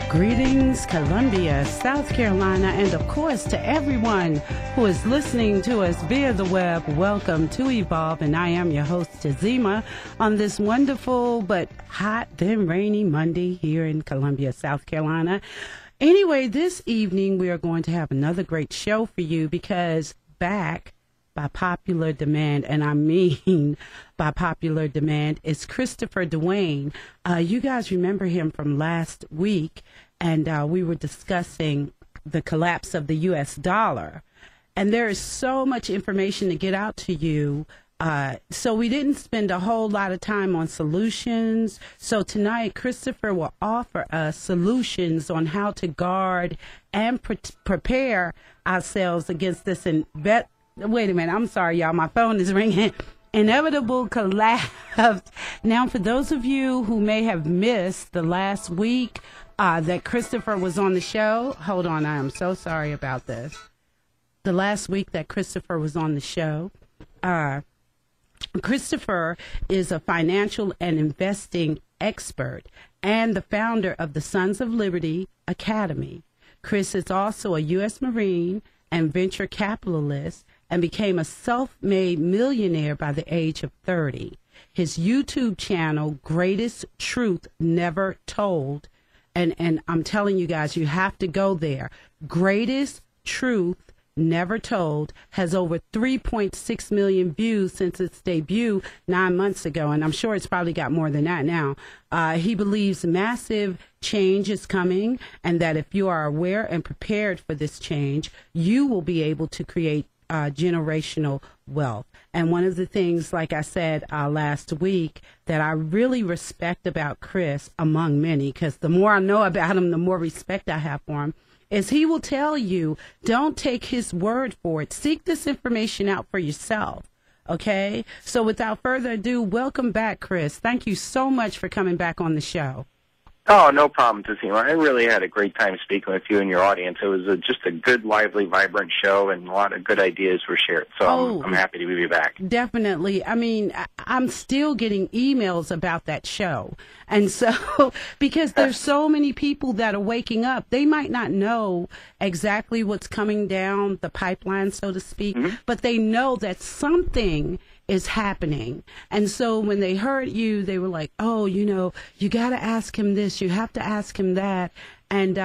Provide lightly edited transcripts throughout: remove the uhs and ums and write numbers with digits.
Greetings, Columbia, South Carolina, and of course to everyone who is listening to us via the web. Welcome to Evolve, and I am your host, Tazima, on this wonderful but hot, then rainy Monday here in Columbia, South Carolina. Anyway, this evening we are going to have another great show for you because back by popular demand, and I mean by popular demand, is Christopher Duane. You guys remember him from last week, and we were discussing the collapse of the U.S. dollar. And there is so much information to get out to you. So we didn't spend a whole lot of time on solutions. So tonight, Christopher will offer us solutions on how to guard and prepare ourselves against this wait a minute. I'm sorry, y'all. My phone is ringing. Inevitable collapse. Now, for those of you who may have missed the last week that Christopher was on the show, hold on. I am so sorry about this. The last week that Christopher was on the show, Christopher is a financial and investing expert and the founder of the Sons of Liberty Academy. Chris is also a U.S. Marine and venture capitalist and became a self-made millionaire by the age of 30. His YouTube channel, Greatest Truth Never Told, and I'm telling you guys, you have to go there. Greatest Truth Never Told has over 3.6 million views since its debut 9 months ago, and I'm sure it's probably got more than that now. He believes massive change is coming, and that if you are aware and prepared for this change, you will be able to create generational wealth. And one of the things, like I said last week, that I really respect about Chris, among many, because the more I know about him, the more respect I have for him, is he will tell you, don't take his word for it. Seek this information out for yourself. Okay? So without further ado, welcome back, Chris. Thank you so much for coming back on the show. Oh, no problem, Tazima. I really had a great time speaking with you and your audience. It was just a good, lively, vibrant show, and a lot of good ideas were shared. So I'm happy to be back. Definitely. I mean, I'm still getting emails about that show. And so, because there's so many people that are waking up, they might not know exactly what's coming down the pipeline, so to speak, but they know that something is happening. And so when they heard you, they were like, oh, you got to ask him this, you have to ask him that. And,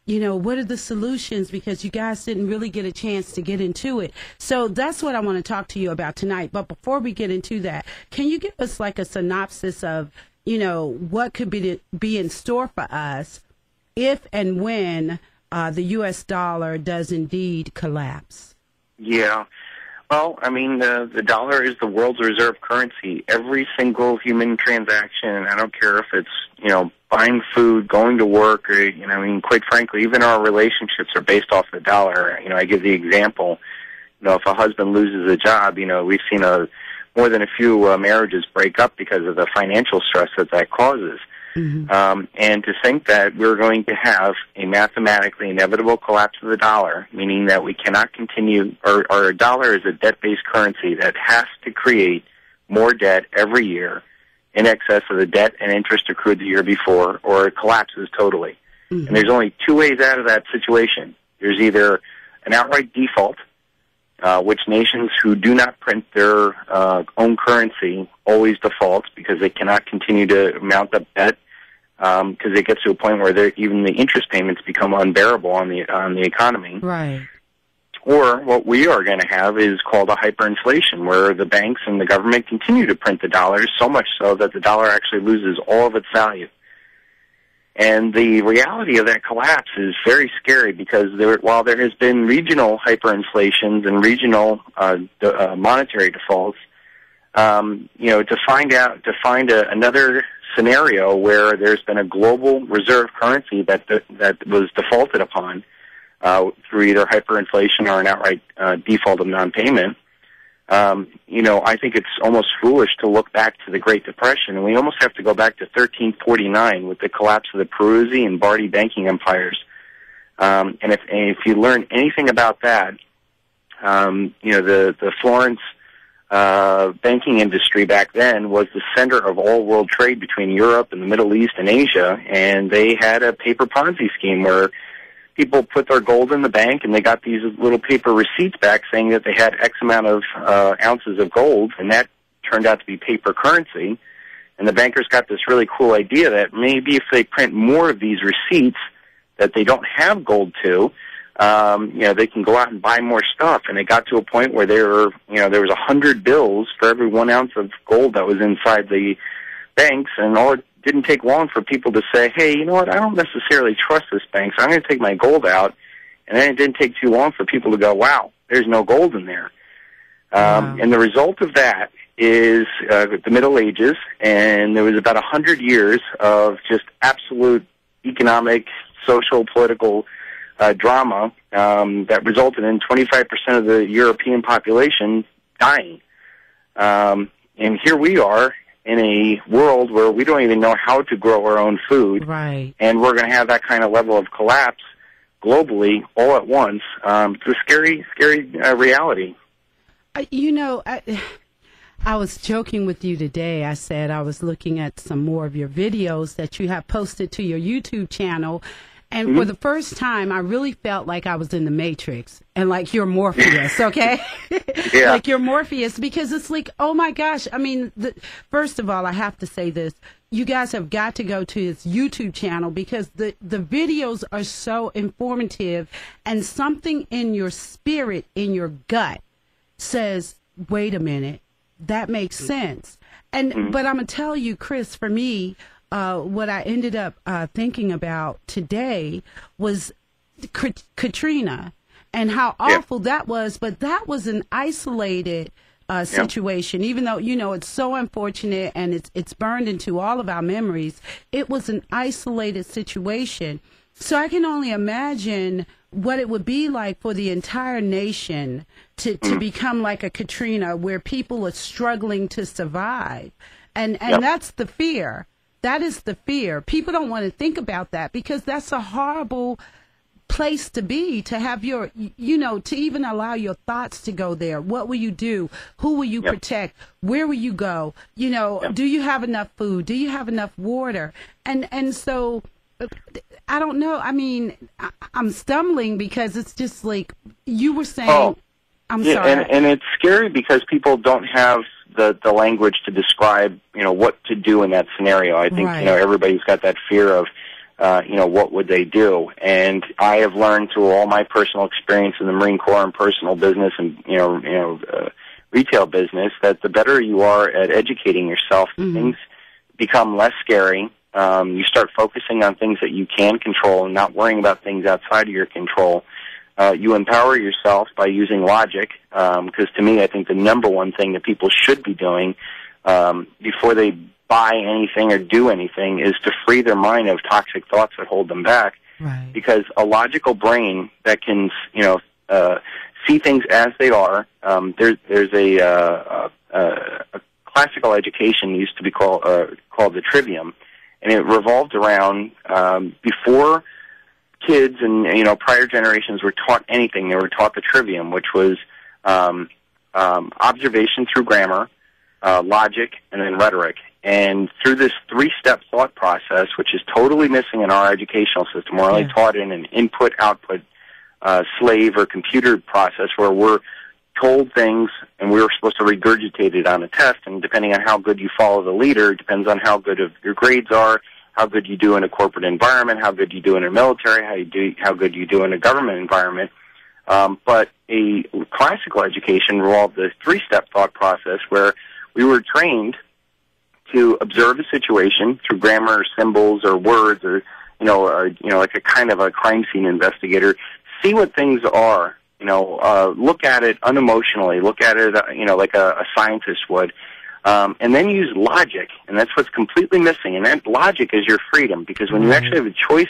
what are the solutions? Because you guys didn't really get a chance to get into it. So that's what I want to talk to you about tonight. But before we get into that, can you give us like a synopsis of, what could be in store for us if and when the U.S. dollar does indeed collapse? Yeah. Well, I mean, the dollar is the world's reserve currency. Every single human transaction, I don't care if it's, buying food, going to work, or, quite frankly, even our relationships are based off the dollar. I give the example, if a husband loses a job, we've seen more than a few marriages break up because of the financial stress that causes. Mm-hmm. And to think that we're going to have a mathematically inevitable collapse of the dollar, meaning that we cannot continue, or a dollar is a debt-based currency that has to create more debt every year in excess of the debt and interest accrued the year before, or it collapses totally. Mm-hmm. And there's only two ways out of that situation. There's either an outright default, which nations who do not print their own currency always default because they cannot continue to mount up debt, because it gets to a point where even the interest payments become unbearable on the economy. Right. Or what we are going to have is called a hyperinflation, where the banks and the government continue to print the dollars, so much so that the dollar actually loses all of its value. And the reality of that collapse is very scary because while there has been regional hyperinflations and regional monetary defaults, to find another scenario where there's been a global reserve currency that was defaulted upon through either hyperinflation or an outright default of non-payment, I think it's almost foolish to look back to the Great Depression, and we almost have to go back to 1349 with the collapse of the Peruzzi and Bardi banking empires. And if you learn anything about that, the Florence banking industry back then was the center of all world trade between Europe and the Middle East and Asia, and they had a paper Ponzi scheme where people put their gold in the bank and they got these little paper receipts back saying that they had X amount of ounces of gold, and that turned out to be paper currency. And the bankers got this really cool idea that maybe if they print more of these receipts that they don't have gold to, they can go out and buy more stuff. And it got to a point where there was 100 bills for every 1 ounce of gold that was inside the banks, and all it didn't take long for people to say, hey, you know what, I don't necessarily trust this bank, so I'm going to take my gold out. And then it didn't take too long for people to go, wow, there's no gold in there. Wow. And the result of that is the Middle Ages, and there was about 100 years of just absolute economic, social, political drama that resulted in 25% of the European population dying. And here we are in a world where we don't even know how to grow our own food. Right. And we're going to have that kind of level of collapse globally all at once. It's a scary, scary reality. I was joking with you today. I said I was looking at some more of your videos that you have posted to your YouTube channel. And for the first time, I really felt like I was in the Matrix and like you're Morpheus, okay? Yeah. Like you're Morpheus, because it's like, oh my gosh. I mean, first of all, I have to say this. You guys have got to go to his YouTube channel because the videos are so informative, and something in your spirit, in your gut says, wait a minute, that makes sense. And but I'm going to tell you, Chris, for me, what I ended up thinking about today was Katrina and how awful that was. But that was an isolated situation, even though, it's so unfortunate and it's burned into all of our memories. It was an isolated situation. So I can only imagine what it would be like for the entire nation to become like a Katrina, where people are struggling to survive. And that's the fear. That is the fear. People don't want to think about that because that's a horrible place to be, to have your, to even allow your thoughts to go there. What will you do? Who will you protect? Where will you go? Do you have enough food? Do you have enough water? And so I don't know. I mean, I'm stumbling because it's just like you were saying. I'm sorry. And it's scary because people don't have the language to describe, what to do in that scenario. I think, everybody's got that fear of, what would they do? And I have learned through all my personal experience in the Marine Corps and personal business and, retail business that the better you are at educating yourself, things become less scary. You start focusing on things that you can control and not worrying about things outside of your control. You empower yourself by using logic, because to me, I think the number one thing that people should be doing before they buy anything or do anything is to free their mind of toxic thoughts that hold them back. Right. Because a logical brain that can, see things as they are. There's a classical education used to be called the trivium, and it revolved around before kids and prior generations were taught anything. They were taught the trivium, which was observation through grammar, logic, and then rhetoric. And through this three-step thought process, which is totally missing in our educational system, we're only taught in an input-output slave or computer process where we're told things and we're supposed to regurgitate it on a test. And depending on how good you follow the leader, depends on how good of your grades are, how good you do in a corporate environment, how good you do in a military, how good you do in a government environment. But a classical education revolved the three-step thought process where we were trained to observe a situation through grammar or symbols or words or like a kind of a crime scene investigator, see what things are, look at it unemotionally, look at it, like a scientist would. And then use logic, and that's what's completely missing. And that logic is your freedom, because when you actually have a choice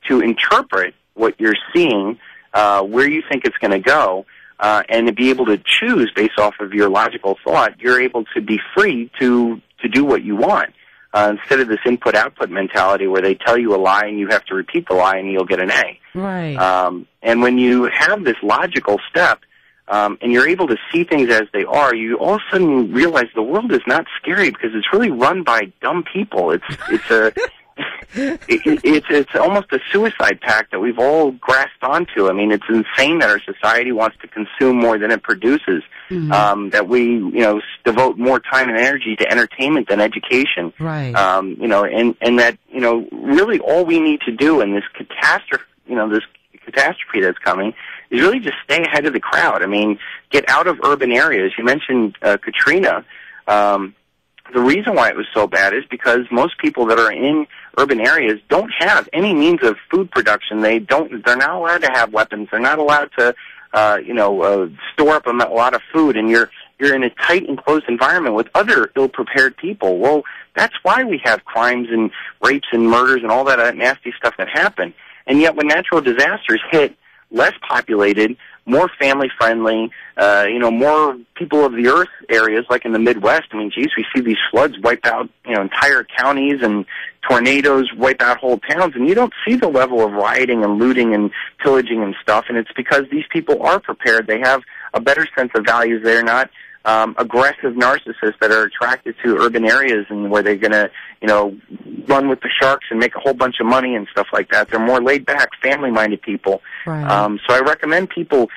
to interpret what you're seeing, where you think it's going to go, and to be able to choose based off of your logical thought, you're able to be free to do what you want. Instead of this input-output mentality where they tell you a lie and you have to repeat the lie and you'll get an A. Right. And when you have this logical step, and you're able to see things as they are, you all of a sudden realize the world is not scary because it's really run by dumb people. It's almost a suicide pact that we've all grasped onto. I mean, it's insane that our society wants to consume more than it produces. That we, devote more time and energy to entertainment than education. Right. And that, really all we need to do in this catastrophe that's coming is really just stay ahead of the crowd. I mean, get out of urban areas. You mentioned Katrina. The reason why it was so bad is because most people that are in urban areas don't have any means of food production. They're not allowed to have weapons. They're not allowed to, store up a lot of food, and you're in a tight, enclosed environment with other ill-prepared people. Well, that's why we have crimes and rapes and murders and all that nasty stuff that happen. And yet when natural disasters hit less populated, more family-friendly, more people of the earth areas like in the Midwest. I mean, geez, we see these floods wipe out, entire counties, and tornadoes wipe out whole towns, and you don't see the level of rioting and looting and pillaging and stuff, and it's because these people are prepared. They have a better sense of values. They're not aggressive narcissists that are attracted to urban areas and where they're going to, run with the sharks and make a whole bunch of money and stuff like that. They're more laid-back, family-minded people. Right. So I recommend people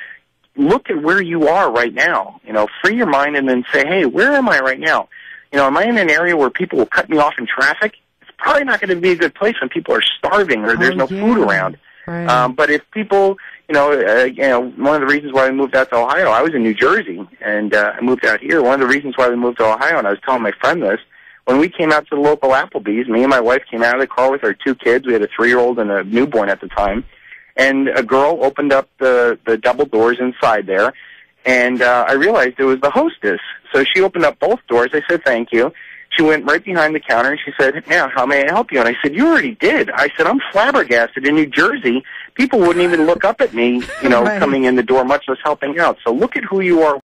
look at where you are right now. Free your mind and then say, hey, where am I right now? Am I in an area where people will cut me off in traffic? It's probably not going to be a good place when people are starving or there's no food around. Right. But if people, one of the reasons why we moved out to Ohio, I was in New Jersey, and I moved out here. One of the reasons why we moved to Ohio, and I was telling my friend this, when we came out to the local Applebee's, me and my wife came out of the car with our 2 kids. We had a 3-year-old and a newborn at the time. And a girl opened up the double doors inside there, and I realized it was the hostess. So she opened up both doors. I said, thank you. She went right behind the counter, and she said, now, how may I help you? And I said, you already did. I said, I'm flabbergasted. In New Jersey, people wouldn't even look up at me, Right. coming in the door, much less helping out. So look at who you are